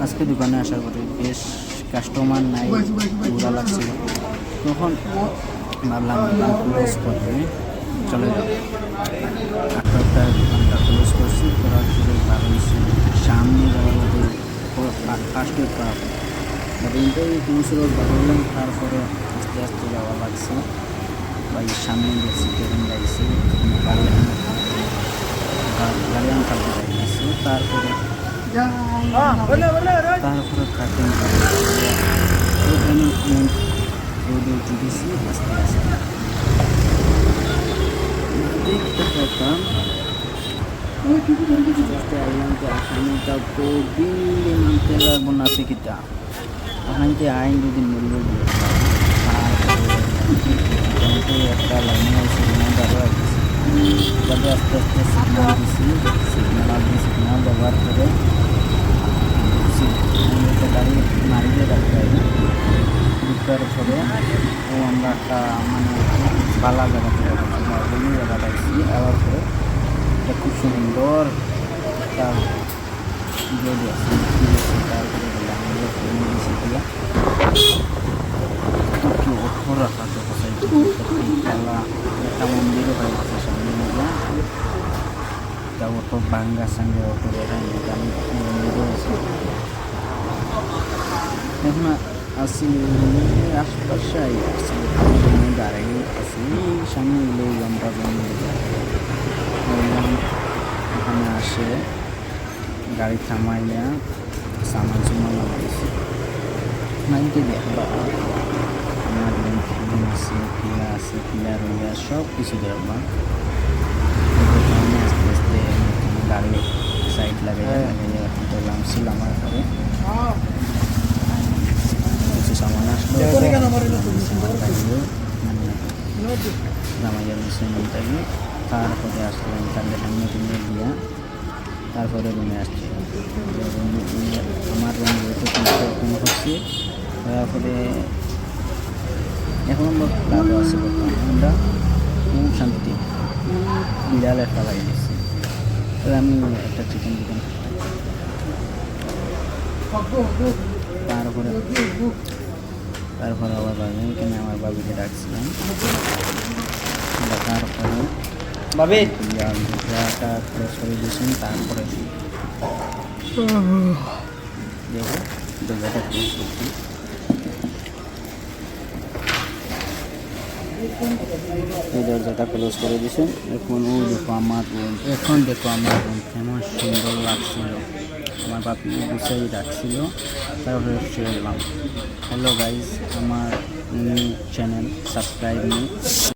আজকে দোকানে আসার পরে বেশ কাস্টমার নাই, ঘোরা লাগছিল। তখন ভাবলাম ক্লোজ করে চলে যাব। 8টায় দোকানটা ক্লোজ করছি, করার পরে ভাবছি সামনে যাওয়ার মতো ফার্স্টে পাব ইন্টারভিউ ক্লোজ ভাবলাম। তারপরে আস্তে আস্তে যাওয়া লাগছে। ভাই সামনে দেখছি কেমন লাগছে, গাড়ি আনতে লাগছে। তারপরে কাটিং রোডে উঠে গেছি আস্তে আস্তে। দেখতে পেতাম আসামিটা তো দিল্লি মানতে লাগবো না টিকিটা ওখানতে আইন যদি মূল্য দিয়ে একটা লাইনে সিগনাল আস্তে আস্তে সিগনাল দিছি। সিগনাল ব্যবহার করে গাড়ি মারিয়ে রাখতে হয়। ঢুকার পরে ও আমরা একটা মানে বালা জায়গাতে জায়গা পাইছি। আবার পরে একটা খুব সুন্দর একটা জলি আছে, তারপরে আমাদের ফোন দিয়েছি দিয়া একটু অটো রাখা তো খেলা একটা মন্দিরও হয়ে গেছে সামনে মিলিয়া। তা অটো বাঙ্গা সঙ্গে অটো মন্দিরও আছে। এখন আসি আশপাশে আসছি দাঁড়াই আছি সামনে এলে আমরা এখানে আসে গাড়ি থামাইয়া সামান সুমান লাগাইছি। নাইনটি দেখবা আমার রুম আছে, পিলা আছে, পিলা রইয়া সব কিছু দেখবা। আস্তে আস্তে গাড়ি সাইড লাগাইয়া নামছিল আমার ঘরে। কিছু সামান আসলো জামাইয়ের মুসলিম থাকি। তারপরে আসলো ইন্টারনেট কিনে দিয়া তারপরে রুমে আসছে। আমার রুম যেহেতু কোনো হচ্ছে তারপরে এখন আমরা লাভও আছে বর্তমানে আমরা খুব শান্তি বিড়াল একটা লাগিয়ে দিচ্ছি। তাহলে আমি একটা চিকেন দোকান তারপরে আবার এখানে আমার বাবিকে ডাকছিলাম। ডাকার পরে বাবে দরজাটা ক্লোজ করে দিয়েছেন। তারপরে দেখো দরজাটা ক্লোজ করছি। এই দরজাটা ক্লোজ করে দিয়েছেন। এখন ও দেখো আমার রুম, কেমন সুন্দর লাগছিল। আমার বাপি গুছাই রাখছিল। তারপরে শুয়ে গেলাম। হ্যালো গাইজ, আমার চ্যানেল সাবস্ক্রাইব নেই।